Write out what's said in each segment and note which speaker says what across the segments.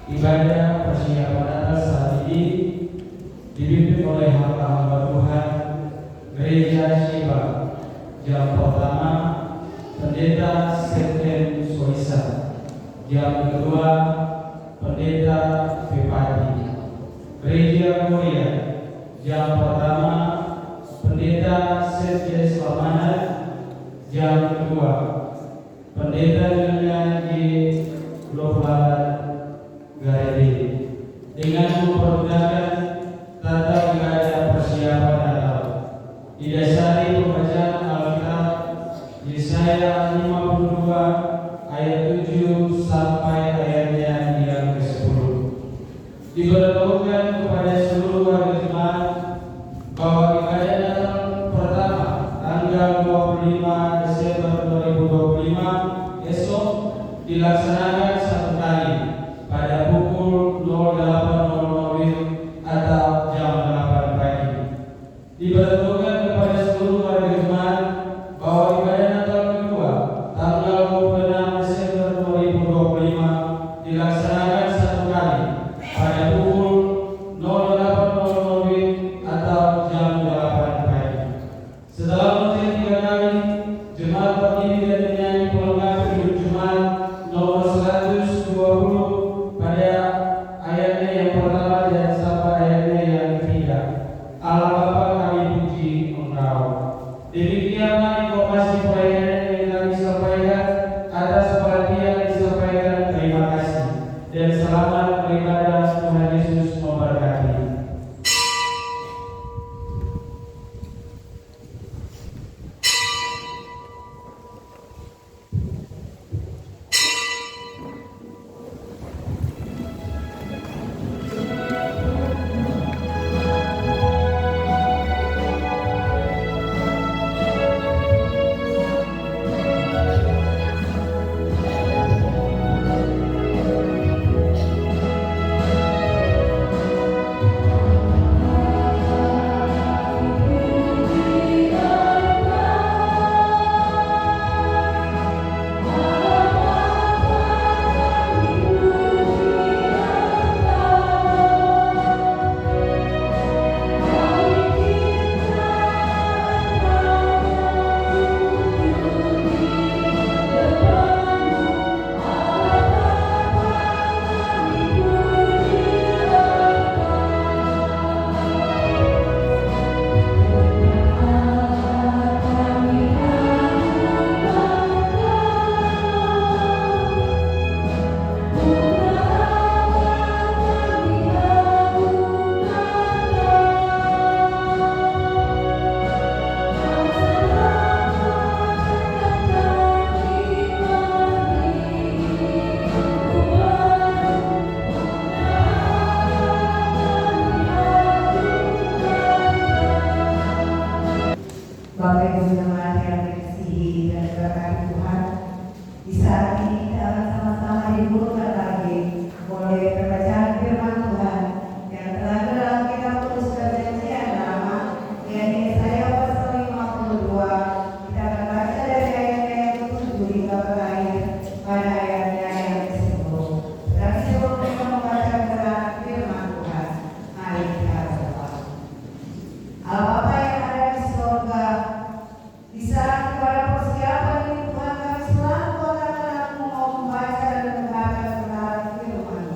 Speaker 1: Ibadah persiapan Natal saat ini dipimpin oleh hamba-hamba Tuhan Gereja Shiva. Jam pertama Pendeta Septem Soisa, jam kedua Pendeta Vipati. Gereja Gloria, jam pertama Pendeta Sergei Slamanat, jam kedua Pendeta Julian G. Global Garedi, dengan mempergunakan tata ibadah persiapan Natal didasari pembacaan Alkitab Yesaya 52 ayat 7 sampai ayatnya yang ke-10. Diberitahukan kepada seluruh warga jemaat bahwa ibadah Natal pertama tanggal 25 Desember 2025 esok dilaksanakan satu kali pada pukul 08.00 atau jam 8 pagi. Diberitahukan kepada seluruh warga jemaat bahwa ibadah Natal kedua tanggal 26 Desember 2025 dilaksanakan satu kali pada pukul 08.00 atau jam 8 pagi. Setelah ujian 3 kali, jemaat berdiri dan menyanyi pelengkap hidup jemaat nomor 120 pada ayatnya yang pertama dan sampai ayatnya yang ketiga. Allah Bapa, kami puji Engkau. Demikianlah informasi pelayanan yang kami sampaikan. Atas perhatian disampaikan terima kasih dan selamat beribadah. Tuhan Yesus memberkati.
Speaker 2: Bapak Ibu jemaat yang dikasihi dan diberkati Tuhan, di saat ini kita akan sama-sama dimulai lagi oleh pembacaan firman Tuhan yang telah dalam kitab Tulis Perjanjian Lama, yakni Yesaya pasal 52. Kita akan baca dari ayatnya yang ke-7 hingga berakhir pada ayatnya yang ke-10. Dan sebelum kita membaca keterangan firman Tuhan, mari kita berdoa. Allah Bapa yang ada di surga, di saat kepada persiapan ini Tuhan, kami selalu akan mau membaca dan mendengarkan kebenaran firman.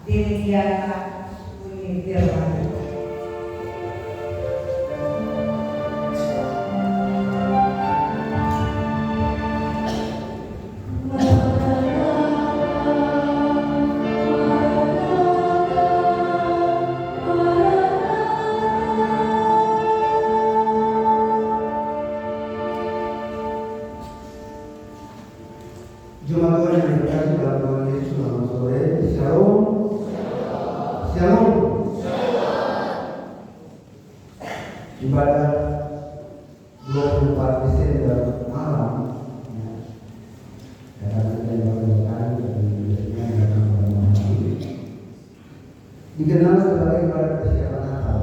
Speaker 2: Demikianlah bunyi firman.
Speaker 3: Jemaat Tuhan yang dikasihi dalam Tuhan Yesus, selamat sore. Shalom. Shalom. Ibadah 24 Desember malam. Karena kita melakukan dikenal sebagai ibadah persiapan Natal.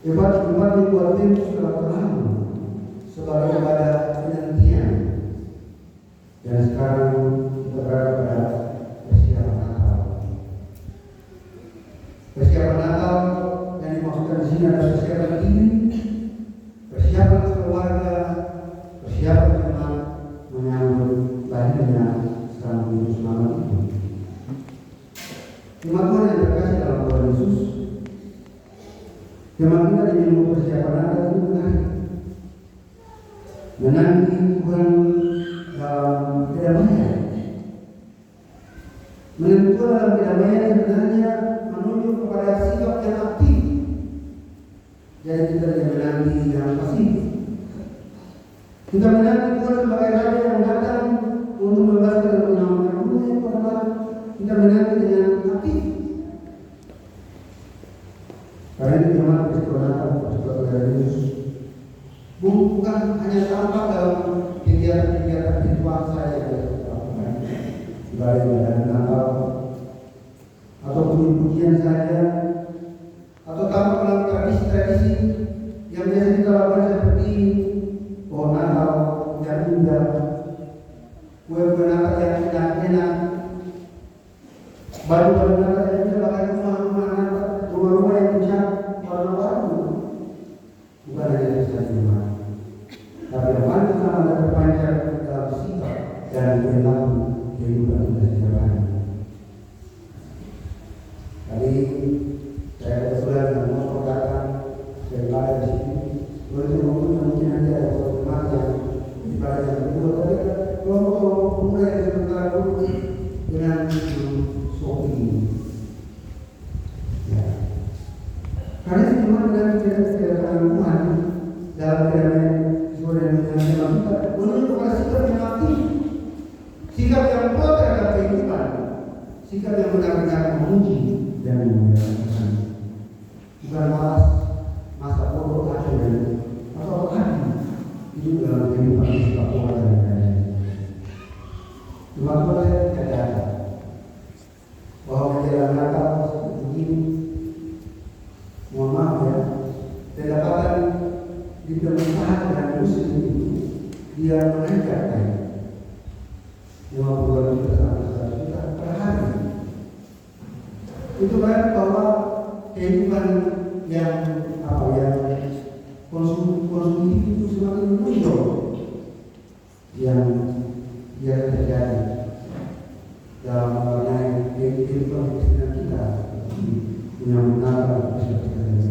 Speaker 3: Ibadah dibuatkan setelah terlalu sebagai ibadah penantian. Dan sekarang kita berada pada persiapan Natal. Persiapan Natal yang dimaksudkan di sini adalah persiapan diri, persiapan keluarga, persiapan jemaat menyambut lahirnya Sang Juru Selamat itu. Jemaat Tuhan yang terkasih dalam Tuhan Yesus, jemaat kita di minggu persiapan Natal itu menarik. Menanti Tuhan dalam kedamaian. Menentukan dalam kedamaian sebenarnya menunjuk kepada sikap yang aktif. Jadi kita tidak menanti yang pasif. Kita menanti Tuhan sebagai Raja yang datang untuk membebaskan dan menyelamatkan dunia kepada kita menanti dengan aktif. Karena ini jemaat peristiwa Natal, peristiwa kelahiran Yesus bukan hanya tampak dalam kegiatan-kegiatan ritual saya yang lakukan, ibadah Natal atau pujian saja, atau tampak dalam tradisi-tradisi yang biasa kita lakukan seperti pohon Natal yang indah, kue-kue Natal yang enak-enak, baju-baju Natal yang indah, bahkan rumah-rumah Natal, rumah-rumah yang pucat warna-warni. Bukan hanya itu saja, tapi yang paling utama adalah terpancar dalam sikap dan perilaku kehidupan kita setiap hari. Tadi saya kebetulan dengan motor datang dari Bali di sini. Mungkin nanti ada jemaat yang di Bali yang kedua, tapi kelompok pemuda yang sementara dulu dengan Sofi. Ya. Karena jemaat dengan keadaan Tuhan dalam keadaan dan menunjuk kepada sikap yang aktif, sikap yang pro terhadap kehidupan, sikap yang benar-benar memuji dan memuliakan. Bukan malas, masa bodoh atau hati itu dalam kehidupan sikap Tuhan dan lain-lain. Cuma saya tidak ada bahwa menjelang Natal seperti begini, mohon maaf ya, kedapatan di pemerintahan dan muslim itu dia meningkatkan 50 juta sampai 100 juta per hari. Itu kan bahwa kehidupan yang konsumtif itu semakin muncul yang terjadi dalam mengenai kehidupan kita yang menarik seperti yang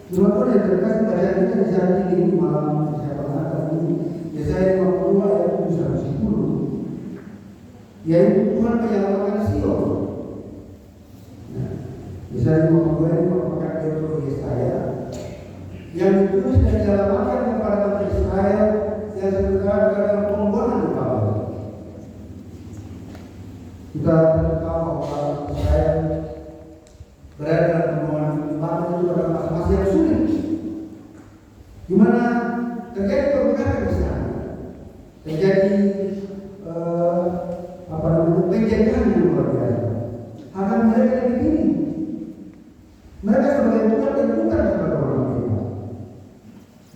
Speaker 3: Jemaat Tuhan yang terkasih, bacaan kita di saat ini malam persiapan Natal ini Yesaya 52 ayat 7-10, yaitu Tuhan menyelamatkan Sion. Yesaya 52 ini merupakan teori Yesaya yang ditulis dan dialamatkan kepada bangsa Israel yang sementara berada dalam pengeboman di Babel. Kita tahu bahwa Israel berada dalam pengeboman di Babel itu adalah masa-masa yang sulit, di mana terjadi perbudakan di sana, terjadi penjajahan yang luar biasa. Akan mereka yang dipilih, mereka sebagai bukan dan bukan sebagai orang bebas.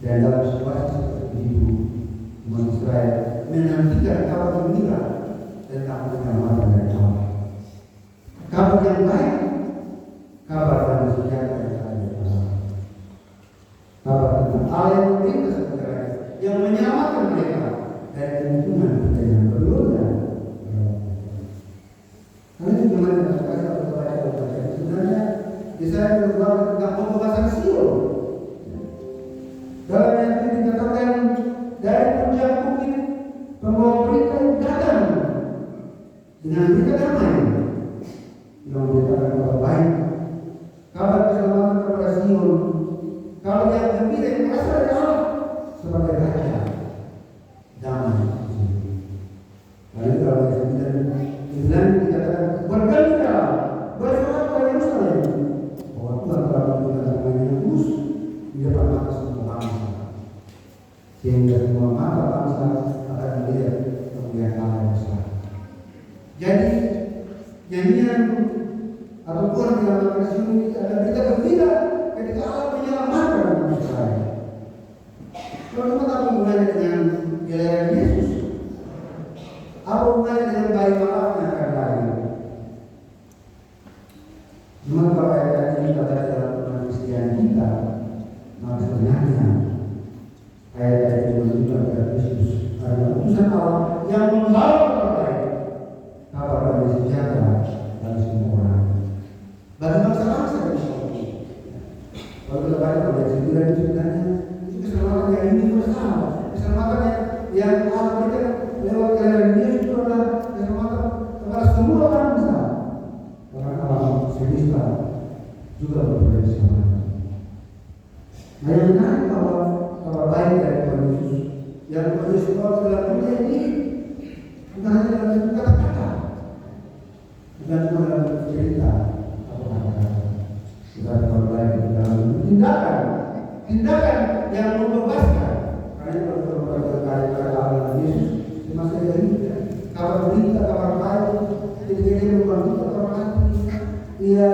Speaker 3: Dan dalam situasi seperti itu, umat Israel menantikan kabar gembira tentang keselamatan dari Allah. Kabar yang baik, kabar dan sejahtera yang ada di Allah. Kabar tentang Allah yang memberikan sejahtera, yang menyelamatkan mereka dari lingkungan kita yang berbeda, Karena kalau Islam dikatakan bergembira, bersorak ke Yerusalem. Bahwa Tuhan telah memberikan namanya Yesus di depan mata semua bangsa, sehingga semua mata bangsa akan melihat kemuliaan Allah yang besar. Jadi nyanyian atau Quran dalam Al-Quran ini ada berita gembira ketika Allah menyelamatkan umat Israel. Kalau kita tahu hubungannya dengan kelahiran Yesus, apa hubungannya dengan bayi maaf yang akan lahir? Cuma kalau ayat ini kata dalam Quran Kristen kita, maka sebenarnya ayat ini menunjukkan kepada Yesus adalah utusan Allah yang membawa kabar baik, kabar damai sejahtera bagi semua orang, bagi bangsa-bangsa di seluruh. Kalau kita baca pada sebenarnya itu keselamatan yang universal, keselamatan yang Allah berikan lewat kelahiran Yesus itu adalah keselamatan kepada semua bangsa. Orang alam semesta juga beroleh keselamatan. Nah, yang menarik bahwa kabar baik dari Tuhan Yesus yang Tuhan Yesus bawa dalam dunia ini bukan hanya dalam kata-kata, bukan cuma dalam cerita atau kata-kata, bukan kabar baik dalam tindakan yang membebaskan. Karena itu kalau berkata-kata Allah Yesus semasa dia hidup, kabar berita, kabar baik, ketika dia membantu orang mati, dia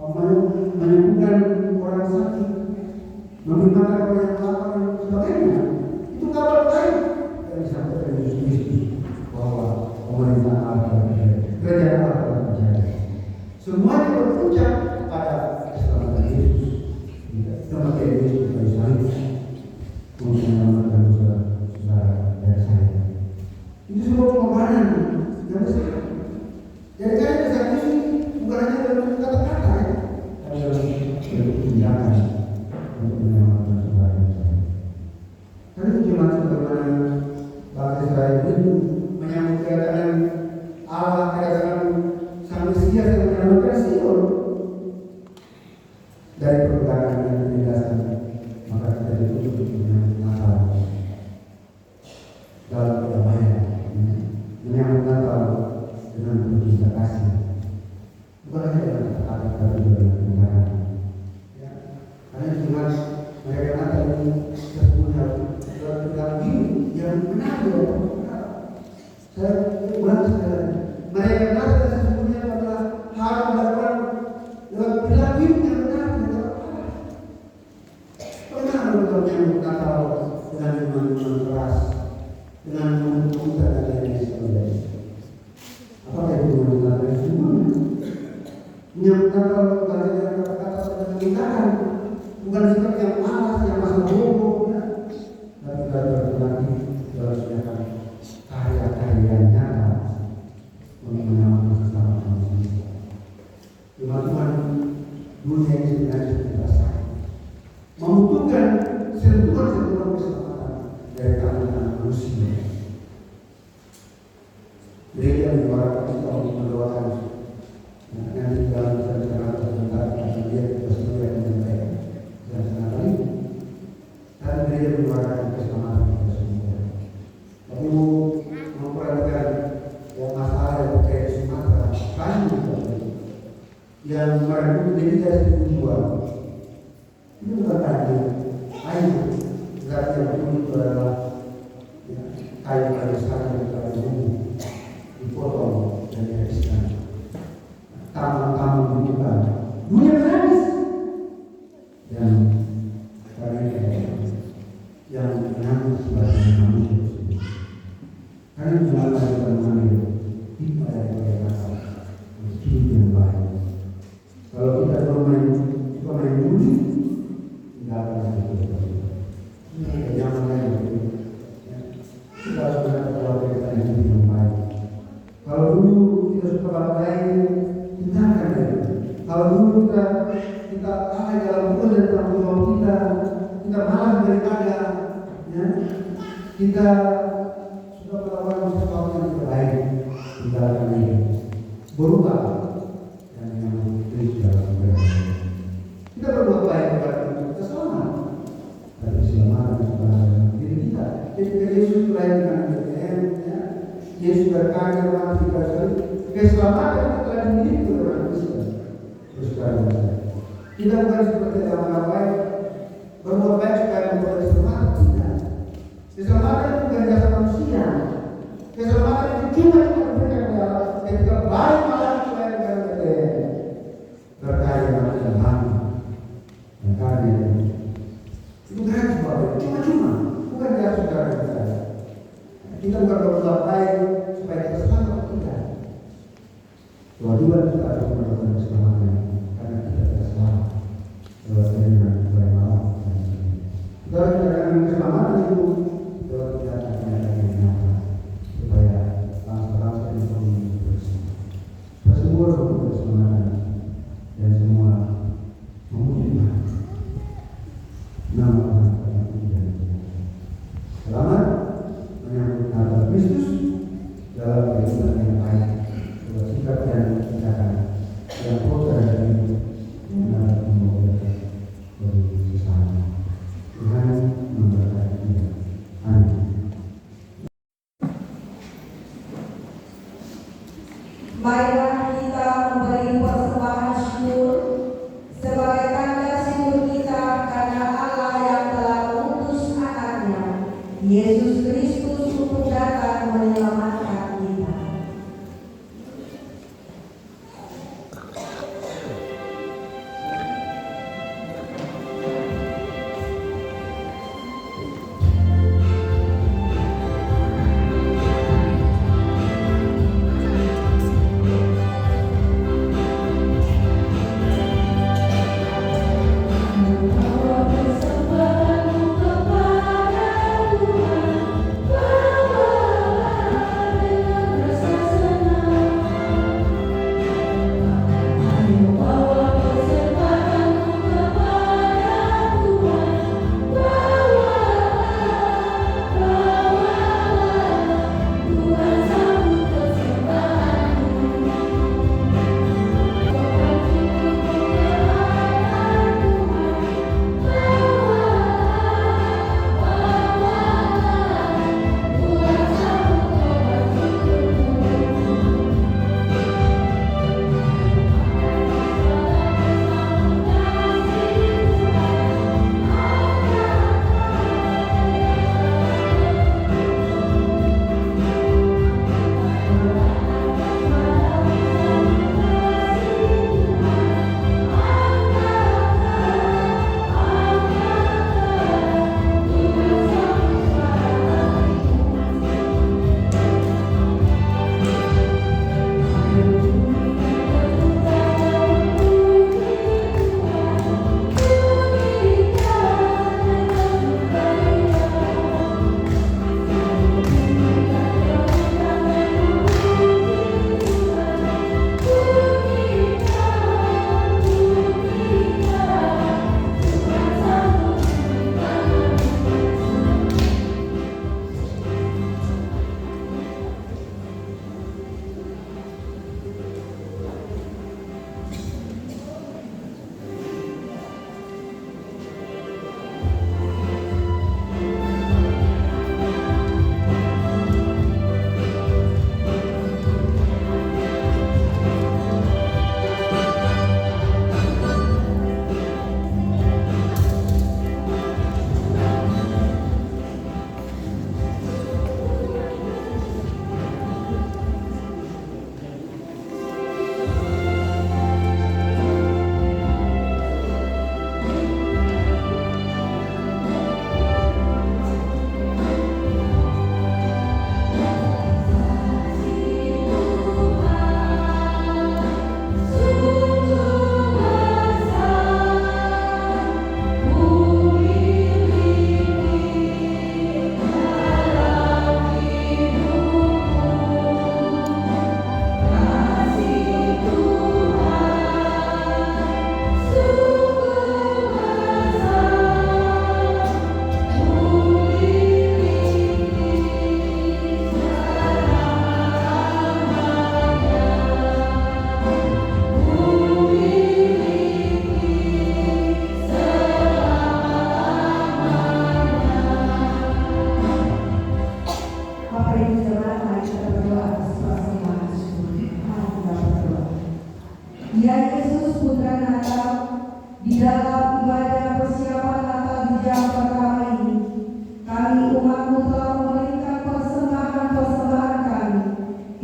Speaker 3: menyembuhkan orang sakit, memberikan orang yang lapar dan sebagainya. Itu kabar baik yang disampaikan Yesus Kristus bahwa pemerintahan Allah terjadi, kerajaan Allah terjadi. Semuanya berpuncak pada keselamatan Yesus. Kematian Yesus dari salib untuk menyelamatkan saudara dari saya. Itu sebuah pengorbanan yang besar. Jadi kan besar Yesus bukan hanya dalam kata-kata, tapi dalam tindakan untuk menyelamatkan saudara dari saya. Karena itu cuma sebagaimana bangsa Israel itu menyambut kedatangan Allah, kedatangan Sang Mesias yang menyelamatkan Sion dari perbudakan dan penindasan, maka kita dituntut menyambut Natal dalam kedamaian, menyambut Natal dengan penuh cinta kasih, bukan hanya dengan kata-kata tapi juga dengan tindakan. Karena cuma mereka Natal ini sesungguhnya dalam diri yang benar. Saya ulang sekali, mereka Natal sesungguhnya adalah harus melakukan lewat perilaku yang benar. Bagaimana kalau menyambut Natal dengan minuman keras, dengan menuntut dan lain-lain sebagainya? Apakah itu menyambut Natal yang sesungguhnya? Menyambut Natal bukan hanya kata-kata dan tindakan, bukan sikap yang malas, yang masa bodoh, tapi kita berlatih dalam setiap karya-karya nyata untuk menyelamatkan sesama manusia. Teman-teman, dunia ini sebenarnya sudah sah, membutuhkan sentuhan-sentuhan keselamatan dari tangan manusia. Gereja menyuarakan kita untuk mendoakan. Nanti dalam rencana sebentar kita lihat sesuatu yang menyampaikan dan senang ini. Dan gereja menyuarakan keselamatan kita semua. Tapi memperhatikan yang masalah yang terkait Sumatera, banyak yang merenggut dedikasi tujuan. Itu bukan kayu zat yang betul itu adalah kayu besar yang terlalu dipotong dan dihabiskan. Taman-taman bukan dunia gratis dan karena yang menanggung sebagai manusia. Karena jalan kita mengambil tipe dari rasa studi yang baik. Kalau kita suka main judi, tidak akan ada itu. Jangan lain kita harus berkata kalau kita yang baik. Kalau dulu kita suka pakai tindakan itu. Kalau dulu kita lalai dalam tugas dan tanggung jawab kita malas daripada kita sudah melakukan sesuatu yang tidak baik, kita akan berubah dan menyambut Kristus dalam kehidupan. Kita berbuat baik kepada kita selamat, tapi selamat kepada diri kita. Jadi Yesus melahirkan Yesus Yesus berkarya dalam kita sekali. Keselamatan itu telah dimiliki oleh orang Kristen. Terus kita bukan seperti orang baik, berbuat baik supaya membuat keselamatan, tidak. Keselamatan itu bukan jasa manusia. Keselamatan itu cuma diberikan oleh Allah ketika baik malam supaya kita berkarya dalam Tuhan. Berkarya itu gratis Bapak, cuma-cuma, bukan jasa saudara kita. Kita bukan berbuat baik supaya kita selamat, tidak. Kewajiban kita harus melakukan keselamatan karena kita tidak selamat. Lewat dengan supaya malam. Kalau kita akan keselamatan itu, lewat kita akan ada yang nyata supaya bangsa-bangsa ini menjadi bersih. Kita semua berbuat keselamatan dan semua memuji nama Tuhan yang tidak. Selamat menyambut Natal Kristus dalam kehidupan yang baik, dalam sikap dan tindakan yang kotor dan benar membawa bagi sesama. Tuhan memberkati kita. Amin.
Speaker 2: Marilah kita memberi persembahan syukur sebagai tanda syukur kita karena Allah yang telah mengutus anaknya Yesus Kristus untuk datang menyelamatkan kita.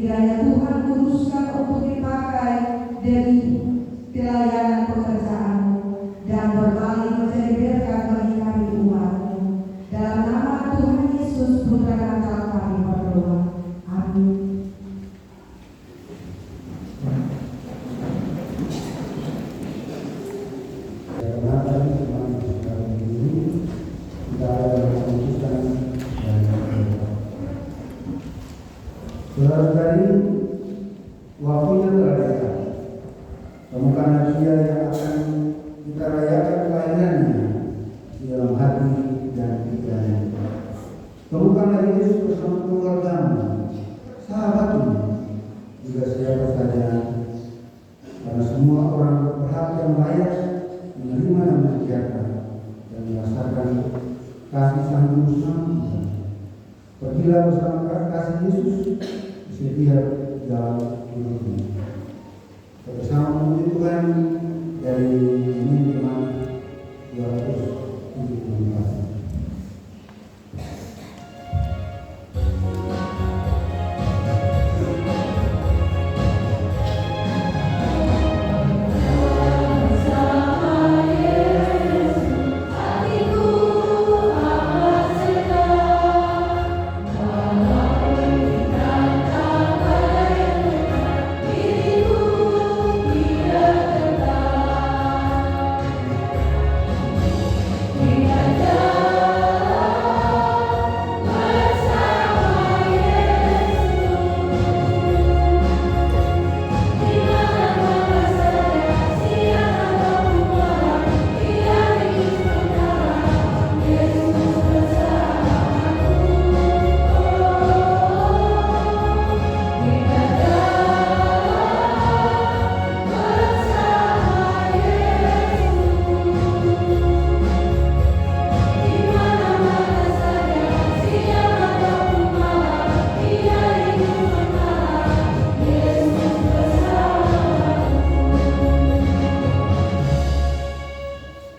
Speaker 2: Kiranya Tuhan khususkan untuk dipakai dari pelayanan pekerjaan-Mu dan berbalik menjadi berkat bagi kami umat-Mu. Dalam nama Tuhan Yesus Putra Natal kami berdoa. Amin.
Speaker 3: Saudara-saudari, waktunya telah dekat. Temukan dia yang akan kita rayakan kelahirannya di dalam hati dan pikiran. Temukanlah Yesus bersama keluargamu, sahabatmu, juga siapa saja, karena semua orang berhak yang layak menerima dan menjaga dan merasakan kasih Sang Juru Selamat. Pergilah bersama kasih Yesus setiap dalam hidupmu. Bersama memuji Tuhan dari Mingguan 274.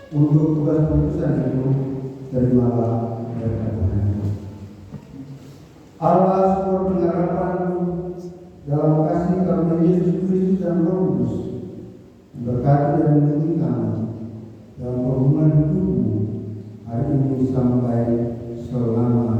Speaker 3: Untuk tugas pemutusan itu, terimalah berkat Tuhan. Allah sebuah pengharapan dalam kasih karunia Yesus Kristus dan Roh Kudus memberkati dan melindungi kamu dalam perhubungan hidupmu hari ini sampai selama-lamanya.